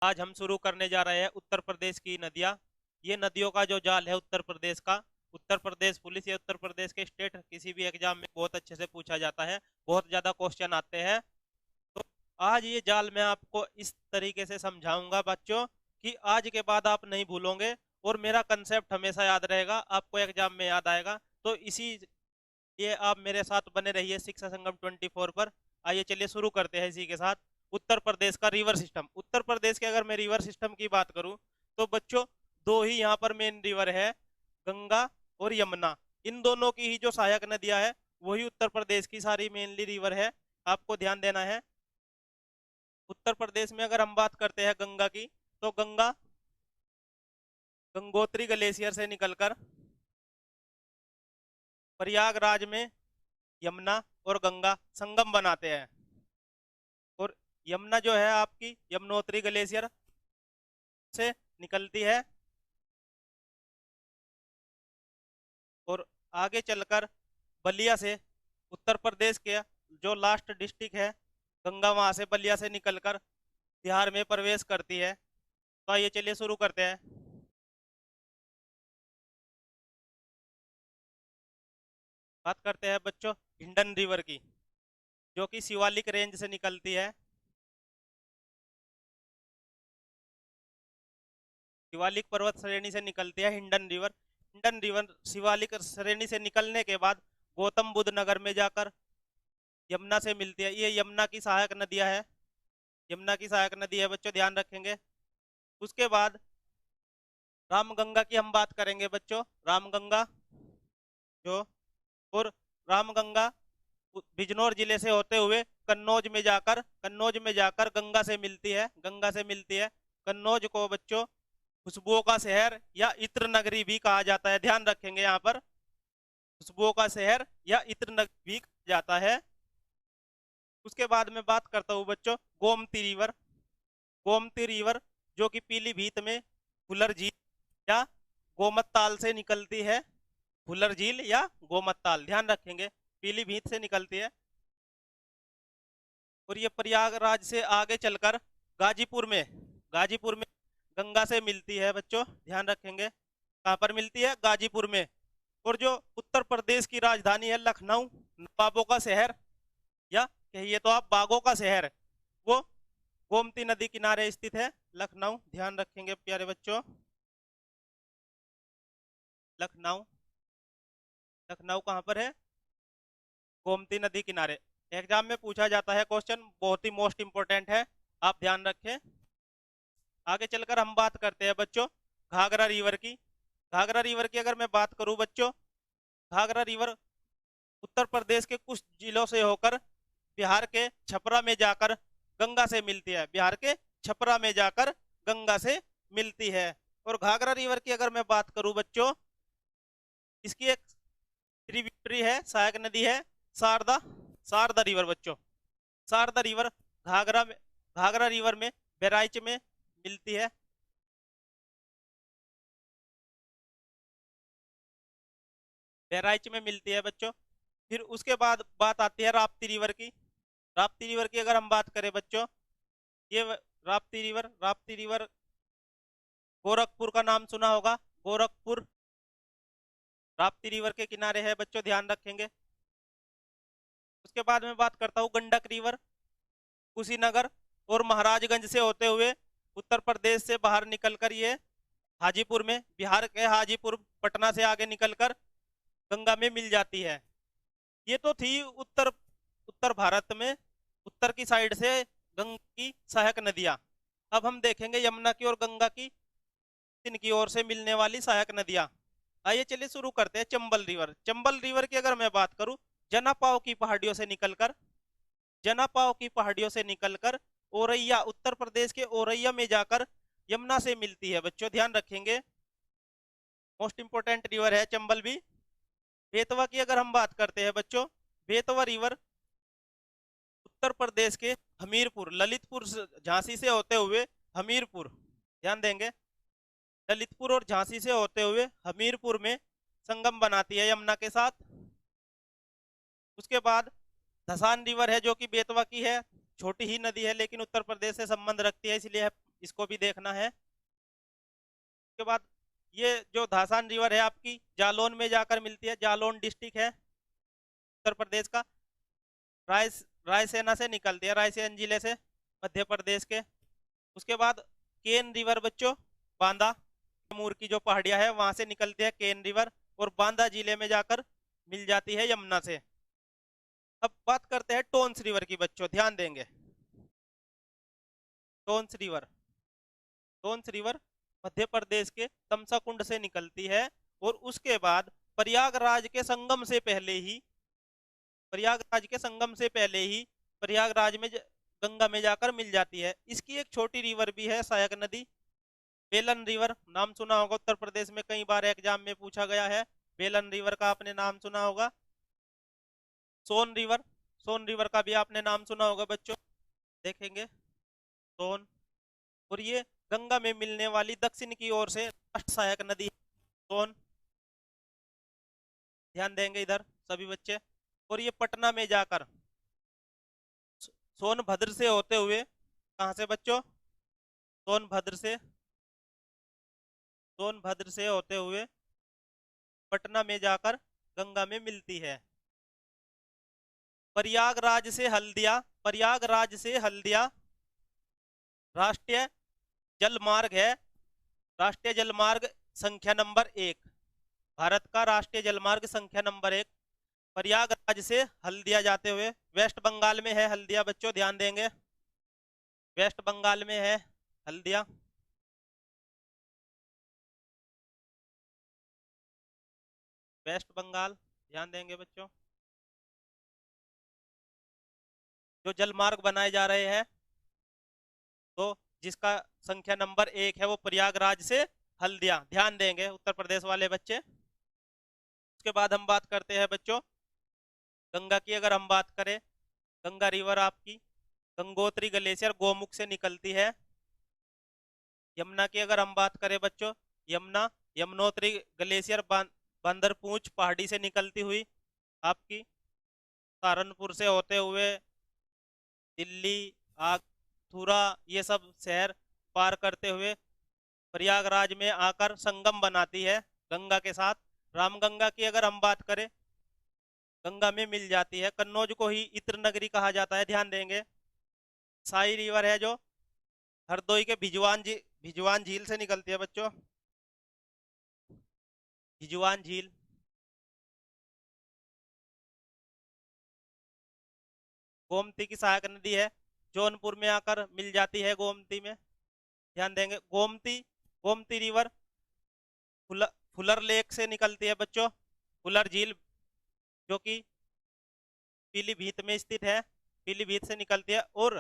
आज हम शुरू करने जा रहे हैं उत्तर प्रदेश की नदियां। ये नदियों का जो जाल है उत्तर प्रदेश का। उत्तर प्रदेश पुलिस या उत्तर प्रदेश के स्टेट किसी भी एग्जाम में बहुत अच्छे से पूछा जाता है, बहुत ज्यादा क्वेश्चन आते हैं। तो आज ये जाल मैं आपको इस तरीके से समझाऊंगा बच्चों कि आज के बाद आप नहीं भूलोगे और मेरा कंसेप्ट हमेशा याद रहेगा, आपको एग्जाम में याद आएगा। तो इसी ये आप मेरे साथ बने रहिए शिक्षा संगम 24 पर। आइए चलिए शुरू करते हैं इसी के साथ। उत्तर प्रदेश का रिवर सिस्टम। उत्तर प्रदेश के अगर मैं रिवर सिस्टम की बात करूं तो बच्चों दो ही यहाँ पर मेन रिवर है, गंगा और यमुना। इन दोनों की ही जो सहायक नदियां है वही उत्तर प्रदेश की सारी मेनली रिवर है, आपको ध्यान देना है। उत्तर प्रदेश में अगर हम बात करते हैं गंगा की, तो गंगा गंगोत्री ग्लेशियर से निकलकर प्रयागराज में यमुना और गंगा संगम बनाते हैं। और यमुना जो है आपकी यमुनोत्री ग्लेशियर से निकलती है और आगे चलकर बलिया से उत्तर प्रदेश के जो लास्ट डिस्ट्रिक्ट है गंगा, वहां से बलिया से निकलकर बिहार में प्रवेश करती है। तो आइए चलिए शुरू करते हैं। बात करते हैं बच्चों हिंडन रिवर की, जो कि शिवालिक रेंज से निकलती है। शिवालिक पर्वत श्रेणी से निकलती है हिंडन रिवर। हिंडन रिवर शिवालिक श्रेणी से निकलने के बाद गौतम बुद्ध नगर में जाकर यमुना से मिलती है। ये यमुना की सहायक नदियां है, यमुना की सहायक नदी है बच्चों, ध्यान रखेंगे। उसके बाद रामगंगा की हम बात करेंगे बच्चों। रामगंगा जो और रामगंगा बिजनौर जिले से होते हुए कन्नौज में जाकर गंगा से मिलती है, गंगा से मिलती है। कन्नौज को बच्चों खुशबुओं का शहर या इत्र नगरी भी कहा जाता है, ध्यान रखेंगे यहाँ पर। खुशबुओं का शहर या इत्र नगरी भी कहा जाता है। उसके बाद में बात करता हूँ बच्चों गोमती रिवर। गोमती रिवर जो कि पीलीभीत में फुलर झील या गोमत ताल से निकलती है। फुलर झील या गोमत ताल, ध्यान रखेंगे, पीलीभीत से निकलती है। और ये प्रयागराज से आगे चलकर गाजीपुर में गंगा से मिलती है बच्चों, ध्यान रखेंगे। कहाँ पर मिलती है? गाजीपुर में। और जो उत्तर प्रदेश की राजधानी है लखनऊ, नवाबों का शहर या कहिए तो आप बागों का शहर, वो गोमती नदी किनारे स्थित है, लखनऊ, ध्यान रखेंगे प्यारे बच्चों। लखनऊ, लखनऊ कहाँ पर है? गोमती नदी किनारे। एग्जाम में पूछा जाता है क्वेश्चन, बहुत ही मोस्ट इंपोर्टेंट है, आप ध्यान रखें। आगे चलकर हम बात करते हैं बच्चों घाघरा रिवर की। घाघरा रिवर की अगर मैं बात करूं बच्चों, घाघरा रिवर उत्तर प्रदेश के कुछ जिलों से होकर बिहार के छपरा में जाकर गंगा से मिलती है, बिहार के छपरा में जाकर गंगा से मिलती है। और घाघरा रिवर की अगर मैं बात करूं बच्चों, इसकी एक ट्रिब्यूटरी है, सहायक नदी है शारदा, शारदा रिवर बच्चों। शारदा रिवर घाघरा में, घाघरा रिवर में बहराइच में मिलती है। बहराइच में मिलती है बच्चों। फिर उसके बाद बात आती है राप्ती रिवर की। राप्ती रिवर की अगर हम बात करें बच्चों, राप्ती रिवर गोरखपुर का नाम सुना होगा, गोरखपुर राप्ती रिवर के किनारे है बच्चों, ध्यान रखेंगे। उसके बाद में बात करता हूँ गंडक रिवर, कुशीनगर और महाराजगंज से होते हुए उत्तर प्रदेश से बाहर निकलकर ये हाजीपुर में, बिहार के हाजीपुर पटना से आगे निकलकर गंगा में मिल जाती है। ये तो थी उत्तर उत्तर भारत में उत्तर की साइड से गंगा की सहायक नदियां। अब हम देखेंगे यमुना की और गंगा की इनकी ओर से मिलने वाली सहायक नदियां। आइए चलिए शुरू करते हैं चंबल रिवर। चंबल रिवर की अगर मैं बात करूं, जनापाव की पहाड़ियों से निकलकर, जनापाव की पहाड़ियों से निकलकर औरैया, उत्तर प्रदेश के औरैया में जाकर यमुना से मिलती है बच्चों, ध्यान रखेंगे। मोस्ट इंपोर्टेंट रिवर है चंबल भी। बेतवा की अगर हम बात करते हैं बच्चों, बेतवा रिवर उत्तर प्रदेश के हमीरपुर, ललितपुर, झांसी से होते हुए हमीरपुर, ध्यान देंगे, ललितपुर और झांसी से होते हुए हमीरपुर में संगम बनाती है यमुना के साथ। उसके बाद धसान रिवर है जो कि बेतवा की है, छोटी ही नदी है लेकिन उत्तर प्रदेश से संबंध रखती है, इसलिए इसको भी देखना है। उसके बाद ये जो धासान रिवर है आपकी जालौन में जाकर मिलती है, जालौन डिस्ट्रिक्ट है उत्तर प्रदेश का। राय रायसेना से निकलती है, रायसेन जिले से मध्य प्रदेश के। उसके बाद केन रिवर बच्चों बांदा कैमूर की जो पहाड़ियां है वहां से निकलती है केन रिवर, और बांदा जिले में जाकर मिल जाती है यमुना से। अब बात करते हैं टोन्स रिवर की बच्चों, ध्यान देंगे। Tones river, tones river Madhya Pradesh के तमसा कुंड से निकलती है, और उसके बाद प्रयागराज के संगम से पहले ही, प्रयागराज के संगम से पहले ही प्रयागराज में गंगा में जाकर मिल जाती है। इसकी एक छोटी रिवर भी है सहायक नदी, बेलन रिवर, नाम सुना होगा, उत्तर प्रदेश में कई बार एग्जाम में पूछा गया है। बेलन रिवर का आपने नाम सुना होगा। सोन रिवर, सोन रिवर का भी आपने नाम सुना होगा बच्चों, देखेंगे सोन। और ये गंगा में मिलने वाली दक्षिण की ओर से राष्ट्र सहायक नदी है सोन, ध्यान देंगे इधर सभी बच्चे। और ये पटना में जाकर सोनभद्र से होते हुए, कहां से बच्चों, सोनभद्र से, सोनभद्र से होते हुए पटना में जाकर गंगा में मिलती है। प्रयागराज से हल्दिया, प्रयागराज से हल्दिया राष्ट्रीय जलमार्ग है, राष्ट्रीय जलमार्ग संख्या नंबर 1, भारत का राष्ट्रीय जलमार्ग संख्या नंबर 1। प्रयागराज से हल्दिया जाते हुए, वेस्ट बंगाल में है हल्दिया बच्चों, ध्यान देंगे, वेस्ट बंगाल में है हल्दिया। वेस्ट बंगाल, ध्यान देंगे बच्चों। जो जलमार्ग बनाए जा रहे हैं, तो जिसका संख्या नंबर 1 है वो प्रयागराज से हल्दिया, ध्यान देंगे उत्तर प्रदेश वाले बच्चे। उसके बाद हम बात करते हैं बच्चों गंगा की। अगर हम बात करें, गंगा रिवर आपकी गंगोत्री ग्लेशियर गोमुख से निकलती है। यमुना की अगर हम बात करें बच्चों, यमुना यमुनोत्री ग्लेशियर बंदरपूंछ पहाड़ी से निकलती हुई आपकी सहारनपुर से होते हुए दिल्ली, आगरा, ये सब शहर पार करते हुए प्रयागराज में आकर संगम बनाती है गंगा के साथ। रामगंगा की अगर हम बात करें, गंगा में मिल जाती है। कन्नौज को ही इत्र नगरी कहा जाता है, ध्यान देंगे। साई रिवर है जो हरदोई के भिजवान झील से निकलती है बच्चों, भिजवान झील। गोमती की सहायक नदी है, जौनपुर में आकर मिल जाती है गोमती में, ध्यान देंगे। Gomti, Gomti river Fuller lake से निकलती है बच्चों, फुलर झील जो कि पीलीभीत में स्थित है, पीलीभीत से निकलती है। और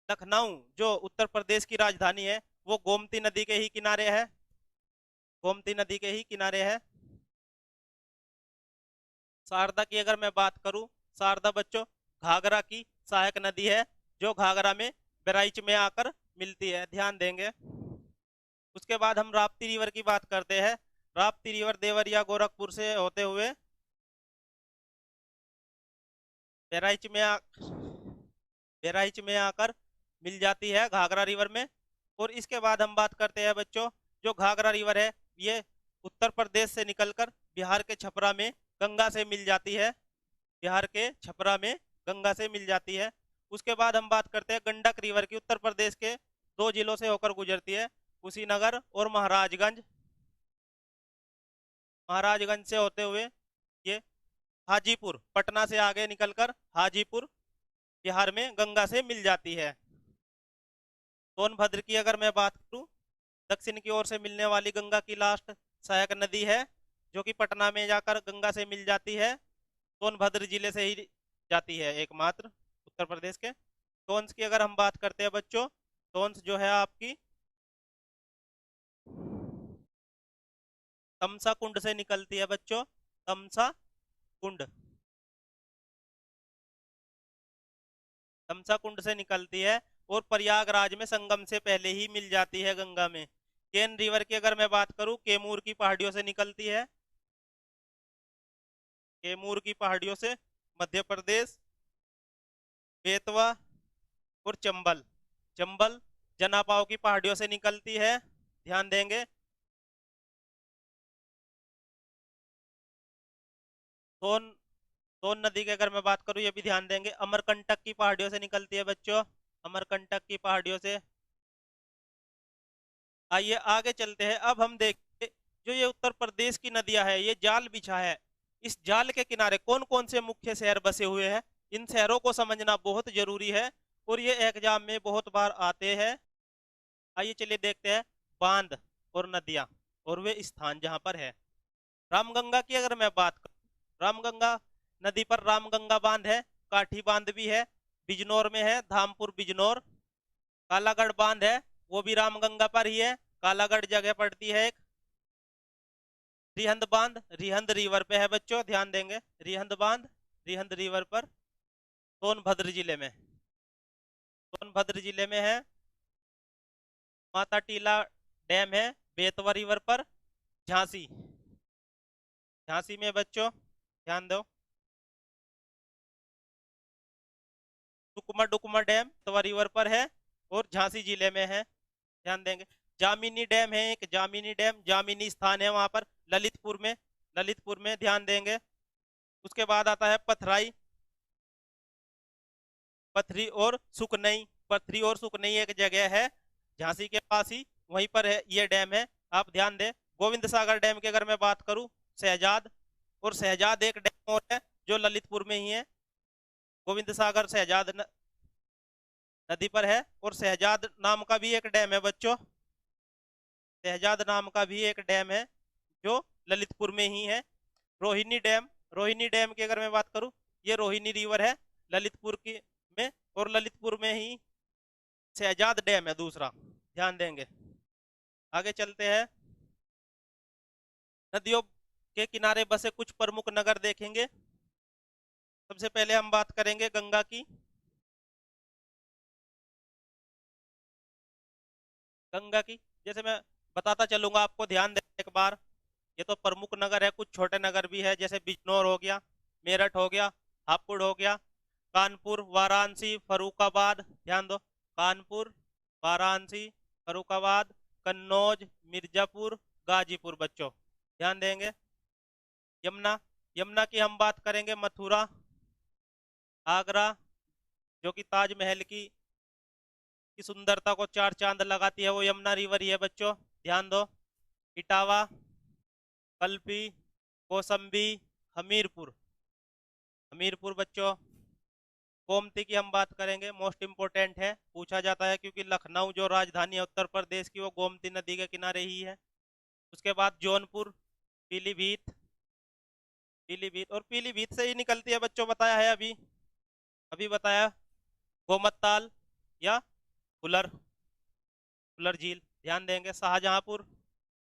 लखनऊ जो उत्तर प्रदेश की राजधानी है वो गोमती नदी के ही किनारे है, गोमती नदी के ही किनारे है। शारदा की अगर मैं बात करूं, शारदा बच्चों घाघरा की सहायक नदी है जो घाघरा में बहराइच में आकर मिलती है, ध्यान देंगे। उसके बाद हम राप्ती रिवर की बात करते हैं। राप्ती रिवर देवरिया गोरखपुर से होते हुए बहराइच में बहराइच में आकर मिल जाती है घाघरा रिवर में। और इसके बाद हम बात करते हैं बच्चों, जो घाघरा रिवर है ये उत्तर प्रदेश से निकलकर बिहार के छपरा में गंगा से मिल जाती है, बिहार के छपरा में गंगा से मिल जाती है। उसके बाद हम बात करते हैं गंडक रिवर की, उत्तर प्रदेश के 2 जिलों से होकर गुजरती है, कुशीनगर और महाराजगंज, महाराजगंज से होते हुए ये हाजीपुर, पटना से आगे निकलकर हाजीपुर बिहार में गंगा से मिल जाती है। सोनभद्र की अगर मैं बात करूं, दक्षिण की ओर से मिलने वाली गंगा की लास्ट सहायक नदी है जो कि पटना में जाकर गंगा से मिल जाती है, सोनभद्र जिले से ही जाती है एकमात्र उत्तर प्रदेश के। टोन्स की अगर हम बात करते हैं बच्चों, टोन्स जो है आपकी तमसा कुंड से निकलती है बच्चों, तमसा कुंड, तमसा कुंड से निकलती है और प्रयागराज में संगम से पहले ही मिल जाती है गंगा में। केन रिवर की अगर मैं बात करूं, कैमूर की पहाड़ियों से निकलती है, कैमूर की पहाड़ियों से मध्य प्रदेश, बेतवा और चंबल, चंबल जनापाव की पहाड़ियों से निकलती है, ध्यान देंगे। सोन सोन नदी की अगर मैं बात करूं, ये भी ध्यान देंगे, अमरकंटक की पहाड़ियों से निकलती है बच्चों, अमरकंटक की पहाड़ियों से। आइए आगे चलते हैं। अब हम देखते जो ये उत्तर प्रदेश की नदियां है, ये जाल बिछा है, इस जाल के किनारे कौन कौन से मुख्य शहर बसे हुए हैं, इन शहरों को समझना बहुत जरूरी है और ये एग्जाम में बहुत बार आते हैं। आइए चलिए देखते हैं बांध और नदियां और वे स्थान जहां पर है। रामगंगा की अगर मैं बात करूं, रामगंगा नदी पर रामगंगा बांध है, काठी बांध भी है, बिजनौर में है, धामपुर बिजनौर। कालागढ़ बांध है, वो भी रामगंगा पर ही है, कालागढ़ जगह पड़ती है एक। रिहंद बांध रिहंद रिवर पे है बच्चों, ध्यान देंगे, रिहंद बांध रिहंद रिवर पर, सोनभद्र जिले में, सोनभद्र जिले में है। माता टीला डैम है बेतवा रिवर पर, झांसी, झांसी में बच्चों, ध्यान दो। सुकमा डुकमा डैम बेतवा रिवर पर है और झांसी जिले में है, ध्यान देंगे। जामिनी डैम है एक, जामिनी डैम, जामिनी स्थान है वहां पर, ललितपुर में, ललितपुर में, ध्यान देंगे। उसके बाद आता है पथराई, पथरी और सुकनई, पथरी और सुकनई एक जगह है झांसी के पास ही, वहीं पर है ये डैम है, आप ध्यान दें। गोविंद सागर डैम की अगर मैं बात करूं, शहजाद, और शहजाद एक डैम और है जो ललितपुर में ही है, गोविंद सागर शहजाद नदी पर है। और शहजाद नाम का भी एक डैम है बच्चों, शहजाद नाम का भी एक डैम है जो ललितपुर में ही है। रोहिणी डैम, रोहिणी डैम की अगर मैं बात करूं, ये रोहिणी रिवर है ललितपुर की में, और ललितपुर में ही शहजाद डैम है दूसरा, ध्यान देंगे। आगे चलते हैं, नदियों के किनारे बसे कुछ प्रमुख नगर देखेंगे। सबसे पहले हम बात करेंगे गंगा की। गंगा की जैसे मैं बताता चलूंगा आपको, ध्यान दें एक बार। ये तो प्रमुख नगर है, कुछ छोटे नगर भी है, जैसे बिजनौर हो गया, मेरठ हो गया, हापुड़ हो गया, कानपुर, वाराणसी, फरुखाबाद, ध्यान दो, कानपुर, वाराणसी, फरुखाबाद, कन्नौज, मिर्जापुर, गाजीपुर बच्चों, ध्यान देंगे। यमुना, यमुना की हम बात करेंगे, मथुरा, आगरा, जो कि ताजमहल की सुंदरता को चार चांद लगाती है, वो यमुना रिवर ही है बच्चों, ध्यान दो। इटावा, कल्पी, कौसंबी, हमीरपुर, हमीरपुर बच्चों। गोमती की हम बात करेंगे, मोस्ट इंपोर्टेंट है, पूछा जाता है क्योंकि लखनऊ जो राजधानी है उत्तर प्रदेश की, वो गोमती नदी के किनारे ही है। उसके बाद जौनपुर, पीलीभीत, पीलीभीत, और पीलीभीत से ही निकलती है बच्चों, बताया है अभी, अभी बताया, गोमत्ताल या फुलर, फुलर झील, ध्यान देंगे। शाहजहांपुर,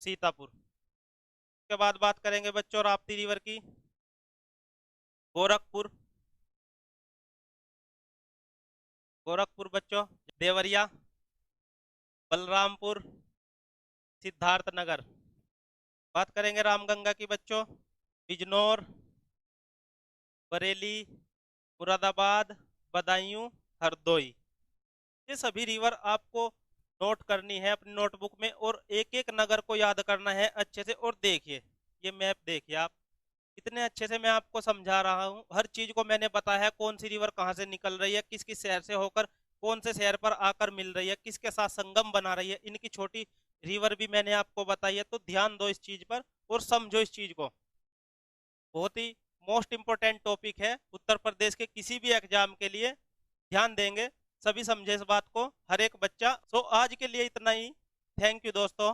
सीतापुर। उसके बाद बात करेंगे बच्चों राप्ती रिवर की, गोरखपुर, गोरखपुर बच्चों, देवरिया, बलरामपुर, सिद्धार्थनगर। बात करेंगे रामगंगा की बच्चों, बिजनौर, बरेली, मुरादाबाद, बदायूं, हरदोई। ये सभी रिवर आपको नोट करनी है अपनी नोटबुक में, और एक एक नगर को याद करना है अच्छे से। और देखिए ये मैप देखिए आप, इतने अच्छे से मैं आपको समझा रहा हूँ, हर चीज को मैंने बताया है, कौन सी रिवर कहाँ से निकल रही है, किस किस शहर से होकर कौन से शहर पर आकर मिल रही है, किसके साथ संगम बना रही है, इनकी छोटी रिवर भी मैंने आपको बताई है। तो ध्यान दो इस चीज पर और समझो इस चीज को, बहुत ही मोस्ट इंपोर्टेंट टॉपिक है उत्तर प्रदेश के किसी भी एग्जाम के लिए, ध्यान देंगे, सभी समझे इस बात को, हर एक बच्चा। सो आज के लिए इतना ही, थैंक यू दोस्तों।